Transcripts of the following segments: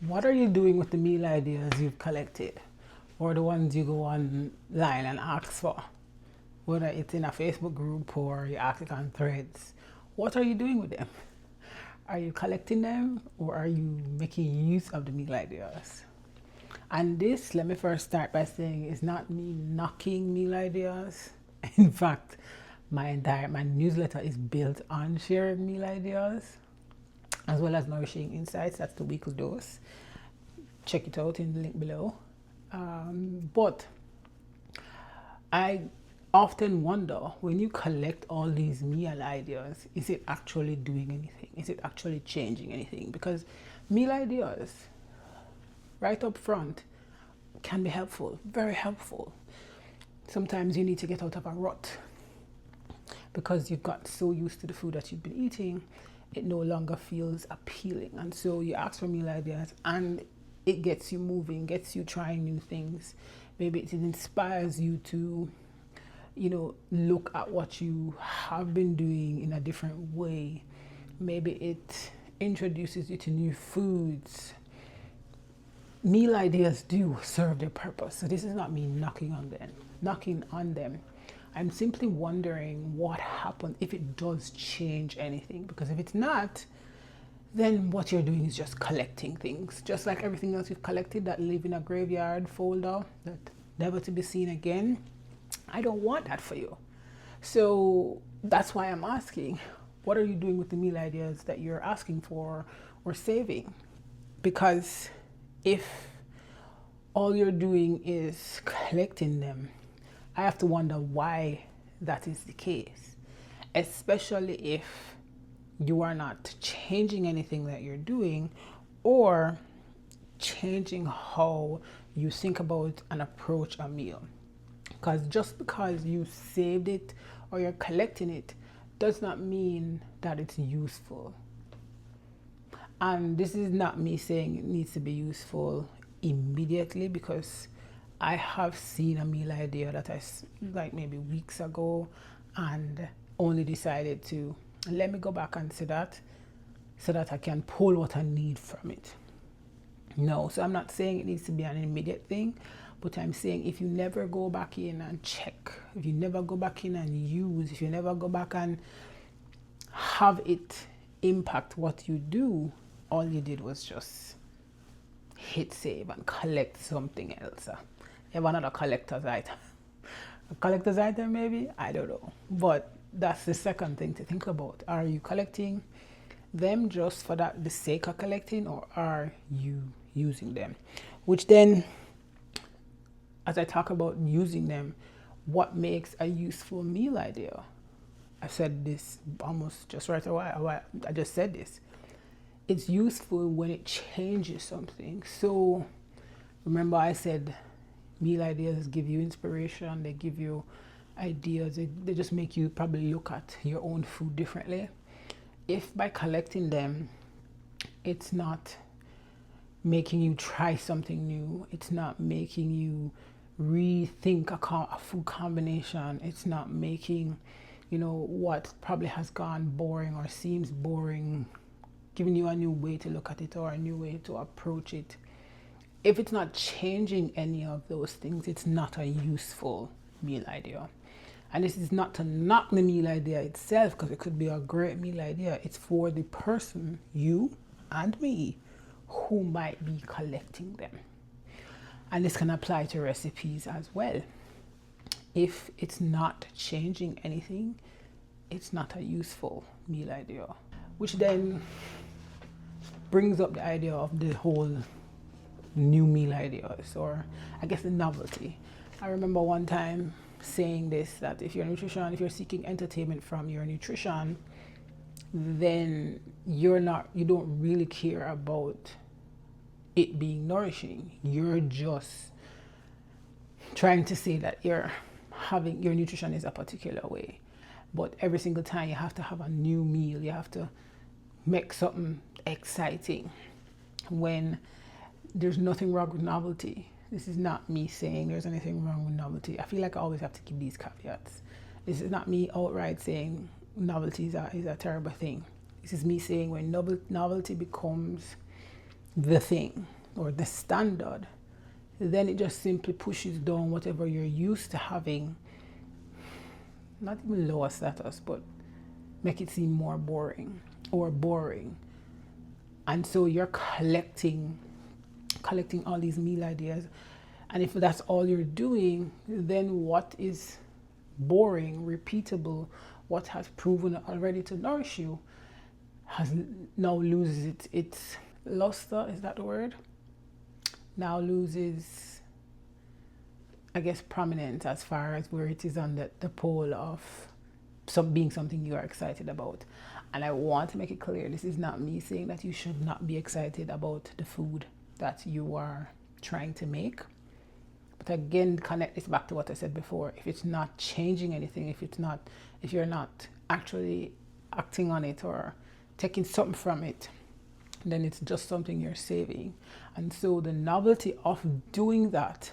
What are you doing with the meal ideas you've collected, or the ones you go online and ask for? Whether it's in a Facebook group or you ask it on threads, what are you doing with them? Are you collecting them, or are you making use of the meal ideas? And this, let me first start by saying, is not me knocking meal ideas. In fact, my newsletter is built on sharing meal ideas as well as nourishing insights. That's the weekly dose. Check it out in the link below. But I often wonder, when you collect all these meal ideas, is it actually doing anything? Is it actually changing anything? Because meal ideas, right up front, can be helpful, very helpful. Sometimes you need to get out of a rut because you've got so used to the food that you've been eating, it no longer feels appealing. And so you ask for meal ideas and it gets you moving, gets you trying new things. Maybe it inspires you to, look at what you have been doing in a different way. Maybe it introduces you to new foods. Meal ideas do serve their purpose. So this is not me knocking on them. I'm simply wondering what happens if it does change anything. Because if it's not, then what you're doing is just collecting things. Just like everything else you've collected that live in a graveyard folder that never to be seen again. I don't want that for you. So that's why I'm asking, what are you doing with the meal ideas that you're asking for or saving? Because if all you're doing is collecting them, I have to wonder why that is the case, especially if you are not changing anything that you're doing or changing how you think about and approach a meal. Because just because you saved it or you're collecting it does not mean that it's useful. And this is not me saying it needs to be useful immediately, because I have seen a meal idea that I like maybe weeks ago and only decided to let me go back and see that so that I can pull what I need from it. No, so I'm not saying it needs to be an immediate thing, but I'm saying if you never go back in and check, if you never go back in and use, if you never go back and have it impact what you do, all you did was just hit save and collect something else. You have another collector's item. A collector's item maybe? I don't know. But that's the second thing to think about. Are you collecting them just for the sake of collecting, or are you using them? Which then, as I talk about using them, what makes a useful meal idea? I said this almost just right away. I just said this. It's useful when it changes something. So remember I said meal ideas give you inspiration, they give you ideas, they just make you probably look at your own food differently. If by collecting them, it's not making you try something new, it's not making you rethink a food combination, it's not making, what probably has gone boring or seems boring, giving you a new way to look at it or a new way to approach it. If it's not changing any of those things, it's not a useful meal idea. And this is not to knock the meal idea itself, because it could be a great meal idea. It's for the person, you and me, who might be collecting them. And this can apply to recipes as well. If it's not changing anything, it's not a useful meal idea. Which then brings up the idea of the whole new meal ideas, or I guess the novelty. I remember one time saying this, that if you're seeking entertainment from your nutrition, then you don't really care about it being nourishing. You're just trying to say that your nutrition is a particular way. But every single time you have to have a new meal, you have to make something exciting, when there's nothing wrong with novelty. This is not me saying there's anything wrong with novelty. I feel like I always have to give these caveats. This is not me outright saying novelty is a terrible thing. This is me saying when novelty becomes the thing or the standard, then it just simply pushes down whatever you're used to having, not even lower status, but make it seem more boring or boring. And so you're collecting all these meal ideas. And if that's all you're doing, then what is boring, repeatable, what has proven already to nourish you, has now loses its luster, is that the word? Now loses, I guess, prominence as far as where it is on the pole of being something you are excited about. And I want to make it clear, this is not me saying that you should not be excited about the food that you are trying to make. But again, connect this back to what I said before. If it's not changing anything, if you're not actually acting on it or taking something from it, then it's just something you're saving. And so the novelty of doing that,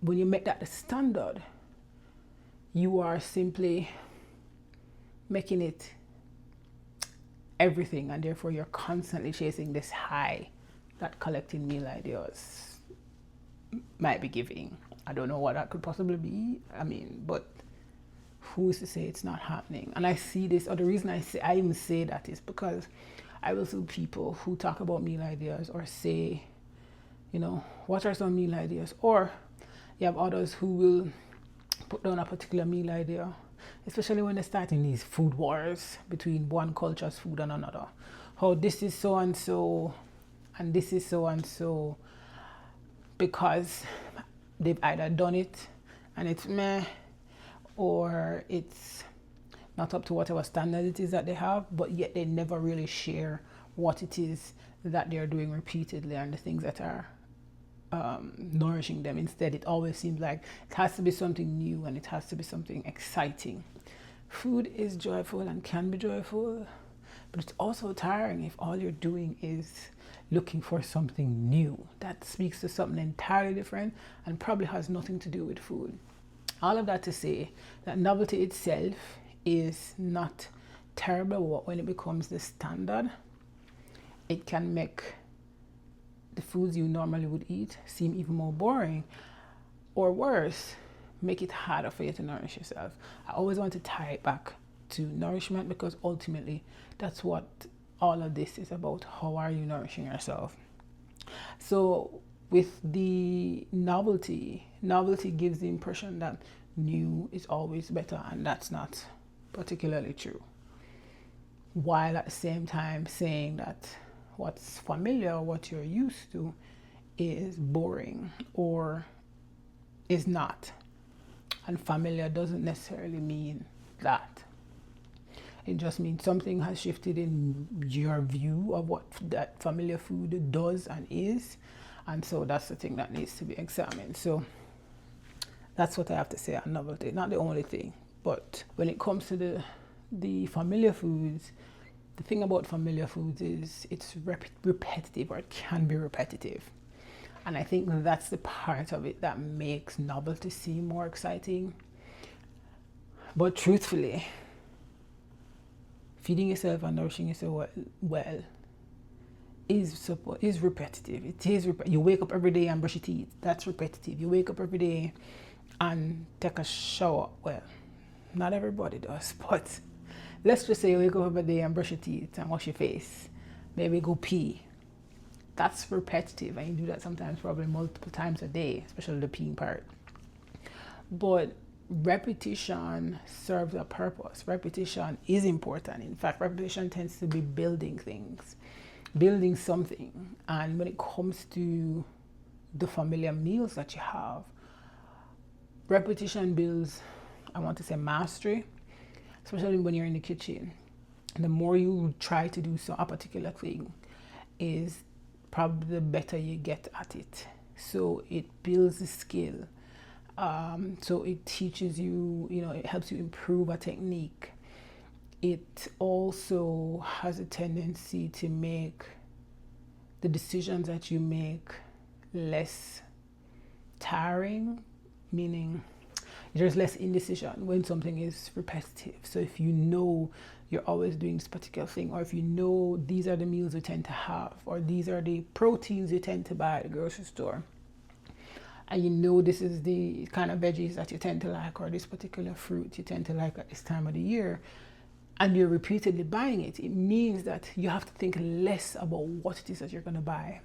when you make that the standard, you are simply making it everything, and therefore you're constantly chasing this high that collecting meal ideas might be giving. I don't know what that could possibly be. I mean, but who's to say it's not happening? And I see this, or the reason I even say that is because I will see people who talk about meal ideas or say, you know, what are some meal ideas? Or you have others who will put down a particular meal idea, especially when they're starting these food wars between one culture's food and another. How this is so and so, and this is so and so, because they've either done it and it's meh, or it's not up to whatever standard it is that they have, but yet they never really share what it is that they're doing repeatedly and the things that are nourishing them. Instead, it always seems like it has to be something new and it has to be something exciting. Food is joyful and can be joyful, but it's also tiring if all you're doing is looking for something new that speaks to something entirely different and probably has nothing to do with food. All of that to say that novelty itself is not terrible, but when it becomes the standard, it can make the foods you normally would eat seem even more boring, or worse, make it harder for you to nourish yourself. I always want to tie it back to nourishment, because ultimately that's what all of this is about. How are you nourishing yourself? So with the novelty gives the impression that new is always better, and that's not particularly true. While at the same time saying that what's familiar, what you're used to, is boring or is not. And familiar doesn't necessarily mean that. It just means something has shifted in your view of what that familiar food does and is. And so that's the thing that needs to be examined. So that's what I have to say on novelty. Not the only thing, but when it comes to the familiar foods, the thing about familiar foods is it's repetitive, or it can be repetitive. And I think that's the part of it that makes novelty seem more exciting. But truthfully, feeding yourself and nourishing yourself well is repetitive. It is you wake up every day and brush your teeth. That's repetitive. You wake up every day and take a shower. Well, not everybody does, but let's just say you wake up every day and brush your teeth and wash your face. Maybe go pee. That's repetitive, and you do that sometimes probably multiple times a day, especially the peeing part. But repetition serves a purpose. Repetition is important. In fact, repetition tends to be building things, building something. And when it comes to the familiar meals that you have, repetition builds, I want to say, mastery, especially when you're in the kitchen. And the more you try to do a particular thing, is probably the better you get at it. So it builds the skill. So it teaches you, it helps you improve a technique. It also has a tendency to make the decisions that you make less tiring, meaning there's less indecision when something is repetitive. So if you know you're always doing this particular thing, or if you know these are the meals you tend to have, or these are the proteins you tend to buy at the grocery store, and you know this is the kind of veggies that you tend to like, or this particular fruit you tend to like at this time of the year, and you're repeatedly buying it, it means that you have to think less about what it is that you're going to buy.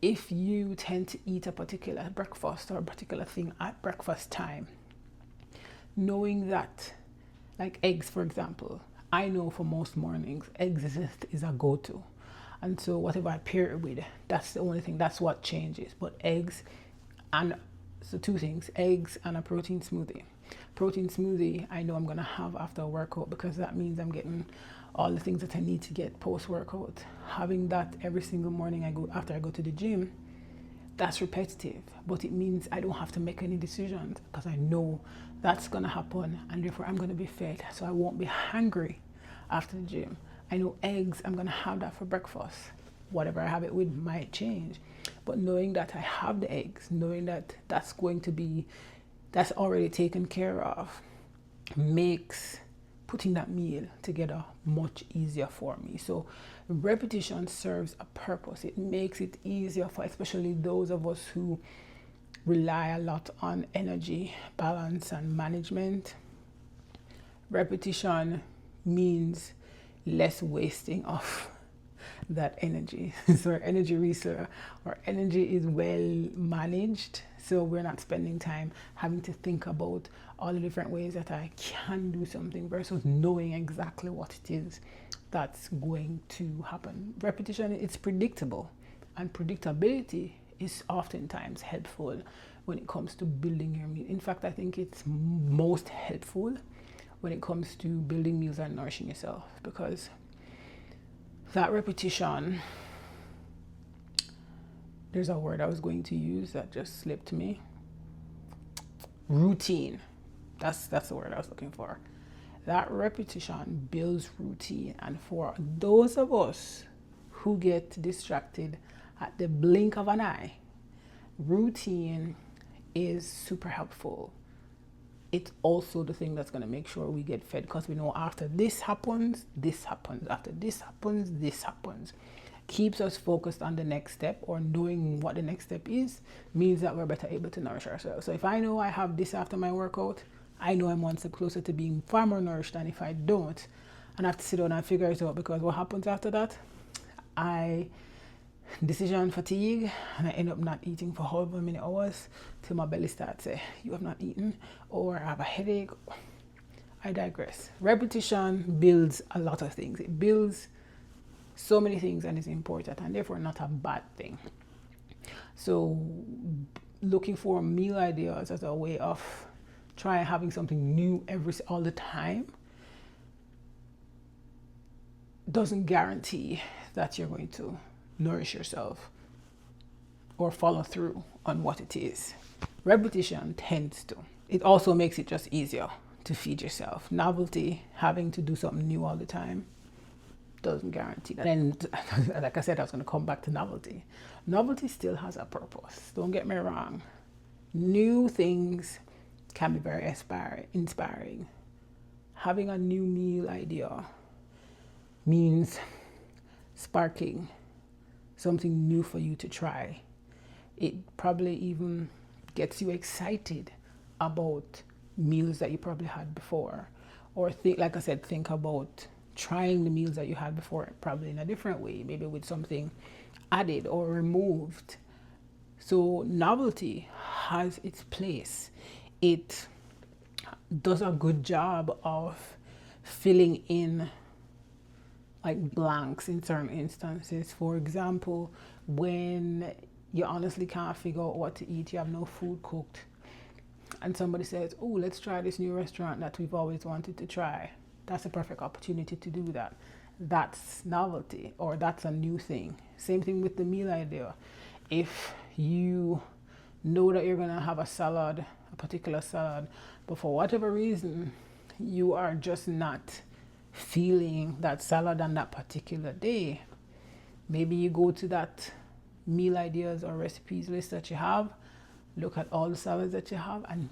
If you tend to eat a particular breakfast or a particular thing at breakfast time, knowing that, like eggs, for example, I know for most mornings, eggs is a go-to. And so whatever I pair it with, that's the only thing, that's what changes. But eggs, and so two things, eggs and a protein smoothie. Protein smoothie, I know I'm gonna have after a workout, because that means I'm getting all the things that I need to get post-workout. Having that every single morning after I go to the gym, that's repetitive, but it means I don't have to make any decisions, because I know that's gonna happen, and therefore I'm gonna be fed, so I won't be hungry after the gym. I know eggs, I'm gonna have that for breakfast. Whatever I have it with might change, but knowing that I have the eggs, knowing that that's already taken care of, makes putting that meal together much easier for me. So repetition serves a purpose. It makes it easier for especially those of us who rely a lot on energy balance and management. Repetition means less wasting of that energy. So our energy reserve, our energy is well managed, so we're not spending time having to think about all the different ways that I can do something versus knowing exactly what it is that's going to happen. Repetition, it's predictable, and predictability is oftentimes helpful when it comes to building your meal. In fact, I think it's most helpful when it comes to building meals and nourishing yourself, because that repetition, there's a word I was going to use that just slipped me. Routine. That's the word I was looking for. That repetition builds routine. And for those of us who get distracted at the blink of an eye, routine is super helpful. It's also the thing that's going to make sure we get fed, because we know after this happens, this happens. After this happens, this happens. Keeps us focused on the next step, or knowing what the next step is means that we're better able to nourish ourselves. So if I know I have this after my workout, I know I'm one step closer to being far more nourished than if I don't and I have to sit down and figure it out, because what happens after that, decision fatigue, and I end up not eating for however many hours till my belly starts say you have not eaten, or I have a headache. I digress. Repetition builds a lot of things. It builds so many things, and is important, and therefore not a bad thing. So looking for meal ideas as a way of trying having something new all the time doesn't guarantee that you're going to nourish yourself or follow through on what it is. Repetition tends to. It also makes it just easier to feed yourself. Novelty, having to do something new all the time, doesn't guarantee that. And like I said, I was going to come back to novelty. Novelty still has a purpose. Don't get me wrong. New things can be very inspiring. Having a new meal idea means sparking something new for you to try. It probably even gets you excited about meals that you probably had before, or think about trying the meals that you had before, probably in a different way, maybe with something added or removed. So novelty has its place. It does a good job of filling in like blanks in certain instances. For example, when you honestly can't figure out what to eat, you have no food cooked, and somebody says, oh, let's try this new restaurant that we've always wanted to try. That's a perfect opportunity to do that. That's novelty, or that's a new thing. Same thing with the meal idea. If you know that you're going to have a salad, a particular salad, but for whatever reason, you are just not feeling that salad on that particular day, maybe you go to that meal ideas or recipes list that you have, look at all the salads that you have, and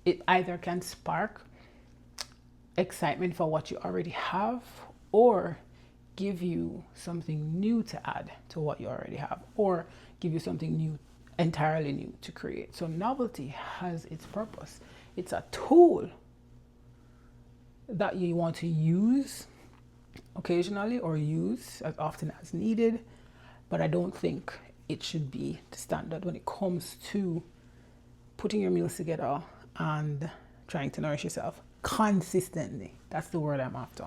it either can spark excitement for what you already have, or give you something new to add to what you already have, or give you something new, entirely new to create. So novelty has its purpose. It's a tool that you want to use occasionally or use as often as needed, but I don't think it should be the standard when it comes to putting your meals together and trying to nourish yourself consistently. That's the word I'm after.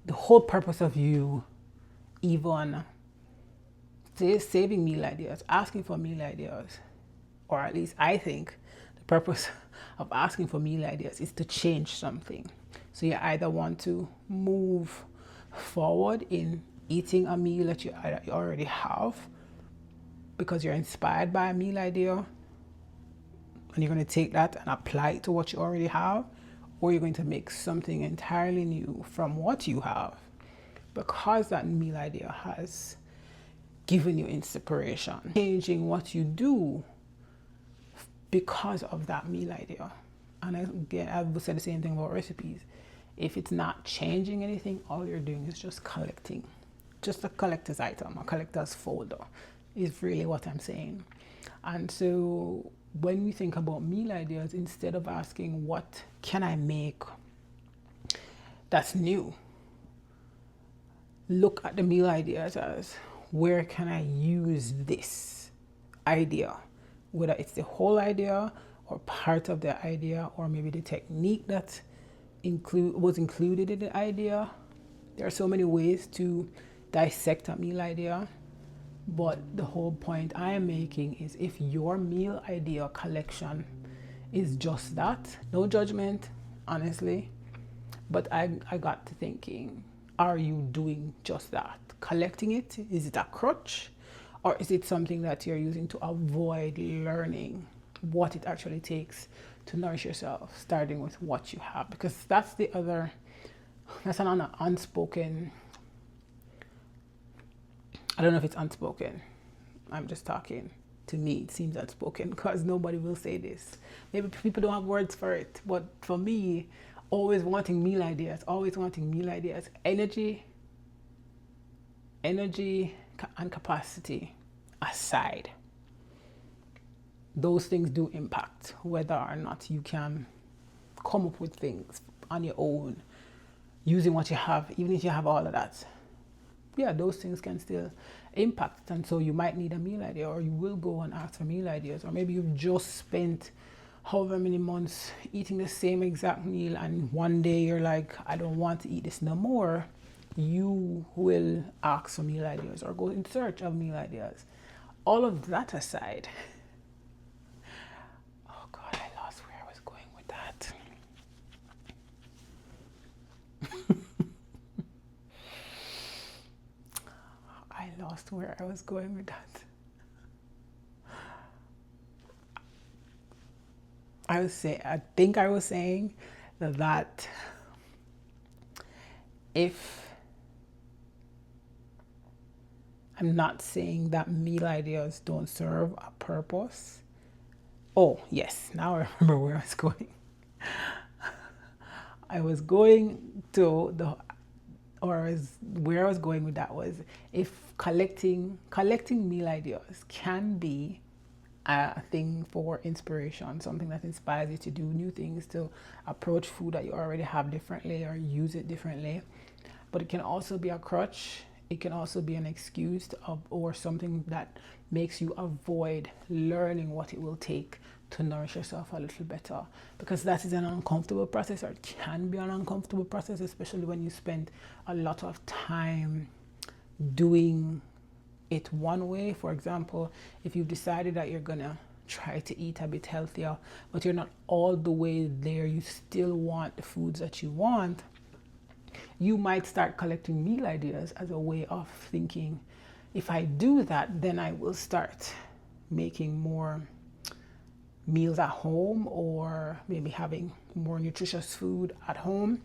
The whole purpose of you even saving meal ideas, asking for meal ideas, or at least I think the purpose of asking for meal ideas is to change something. So you either want to move forward in eating a meal that you already have because you're inspired by a meal idea, and you're going to take that and apply it to what you already have, or you're going to make something entirely new from what you have because that meal idea has given you inspiration. Changing what you do because of that meal idea. And again, I've said the same thing about recipes. If it's not changing anything, all you're doing is just collecting. Just a collector's item, a collector's folder is really what I'm saying. And so when we think about meal ideas, instead of asking what can I make that's new, look at the meal ideas as where can I use this idea, whether it's the whole idea or part of the idea, or maybe the technique that was included in the idea. There are so many ways to dissect a meal idea, but the whole point I am making is if your meal idea collection is just that, no judgment, honestly, but I got to thinking, are you doing just that? Collecting it? Is it a crutch? Or is it something that you're using to avoid learning what it actually takes to nourish yourself, starting with what you have? Because that's an unspoken, I don't know if it's unspoken. I'm just talking. To me, it seems unspoken because nobody will say this. Maybe people don't have words for it. But for me, always wanting meal ideas, energy and capacity aside, those things do impact whether or not you can come up with things on your own using what you have. Even if you have all of that, yeah, those things can still impact. And so you might need a meal idea, or you will go and ask for meal ideas, or maybe you've just spent however many months eating the same exact meal, and one day you're like, I don't want to eat this no more. You will ask for meal ideas or go in search of meal ideas. All of that aside, oh God, I lost where I was going with that. I lost where I was going with that. I think I was saying that if I'm not saying that meal ideas don't serve a purpose. Oh, yes, now I remember where I was going. Where I was going with that was, if collecting meal ideas can be a thing for inspiration, something that inspires you to do new things, to approach food that you already have differently or use it differently. But it can also be a crutch. It can also be an excuse or something that makes you avoid learning what it will take to nourish yourself a little better, because that is an uncomfortable process, or it can be an uncomfortable process, especially when you spend a lot of time doing it one way. For example, if you've decided that you're gonna try to eat a bit healthier, but you're not all the way there, you still want the foods that you want, you might start collecting meal ideas as a way of thinking, if I do that, then I will start making more meals at home, or maybe having more nutritious food at home.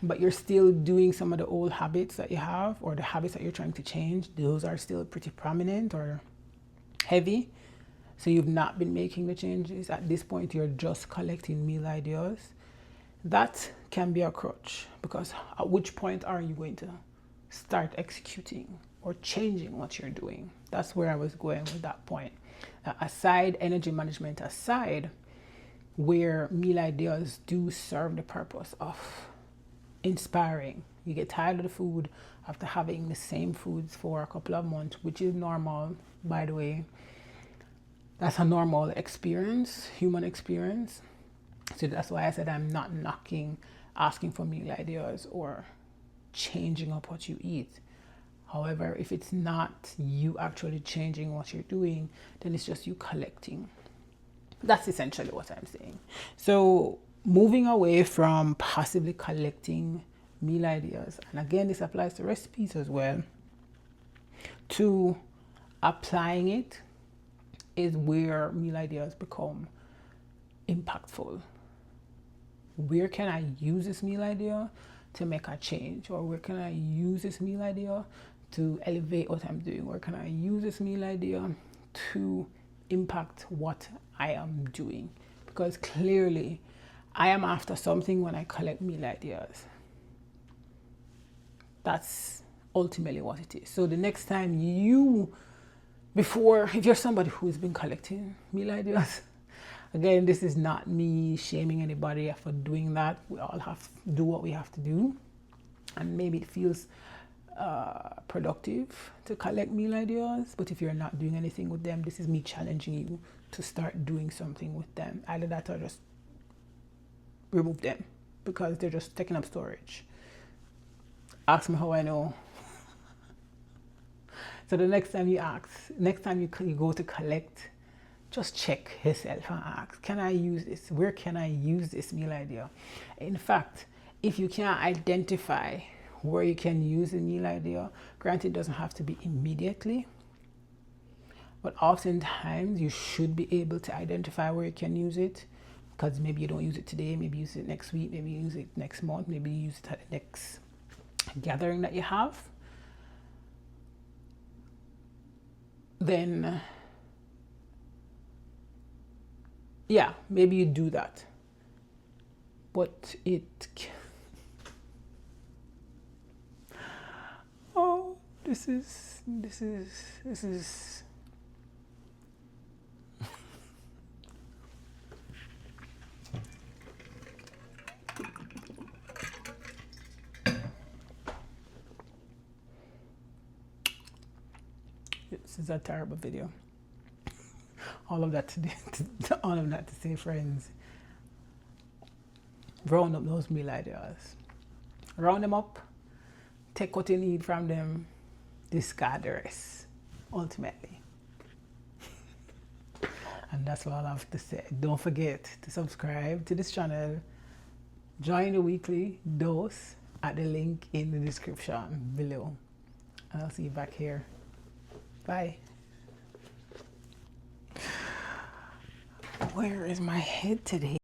But you're still doing some of the old habits that you have, or the habits that you're trying to change. Those are still pretty prominent or heavy. so you've not been making the changes. At this point, you're just collecting meal ideas. That can be a crutch, because at which point are you going to start executing or changing what you're doing? That's where I was going with that point. Aside, energy management aside, where meal ideas do serve the purpose of inspiring. You get tired of the food after having the same foods for a couple of months, which is normal, by the way. That's a normal experience, human experience. So that's why I said I'm not knocking asking for meal ideas or changing up what you eat. However, if it's not you actually changing what you're doing, then it's just you collecting. That's essentially what I'm saying. So moving away from passively collecting meal ideas, and again, this applies to recipes as well, to applying it is where meal ideas become impactful. Where can I use this meal idea to make a change? Or where can I use this meal idea to elevate what I'm doing? Where can I use this meal idea to impact what I am doing? Because clearly I am after something when I collect meal ideas. That's ultimately what it is. So the next time if you're somebody who's been collecting meal ideas, again, this is not me shaming anybody for doing that. We all have to do what we have to do. And maybe it feels productive to collect meal ideas, but if you're not doing anything with them, this is me challenging you to start doing something with them. Either that or just remove them, because they're just taking up storage. Ask me how I know. So the next time you go to collect, just check yourself and ask, can I use this? Where can I use this meal idea? In fact, if you can't identify where you can use the meal idea, granted, it doesn't have to be immediately, but oftentimes you should be able to identify where you can use it, because maybe you don't use it today, maybe you use it next week, maybe you use it next month, maybe you use it at the next gathering that you have. Then yeah, maybe you do that, but oh, this is this is a terrible video. All of that to say, friends, round up those meal ideas. Round them up, take what you need from them, discard the rest, ultimately. And that's all I have to say. Don't forget to subscribe to this channel. Join the weekly dose at the link in the description below. And I'll see you back here. Bye. Where is my head today?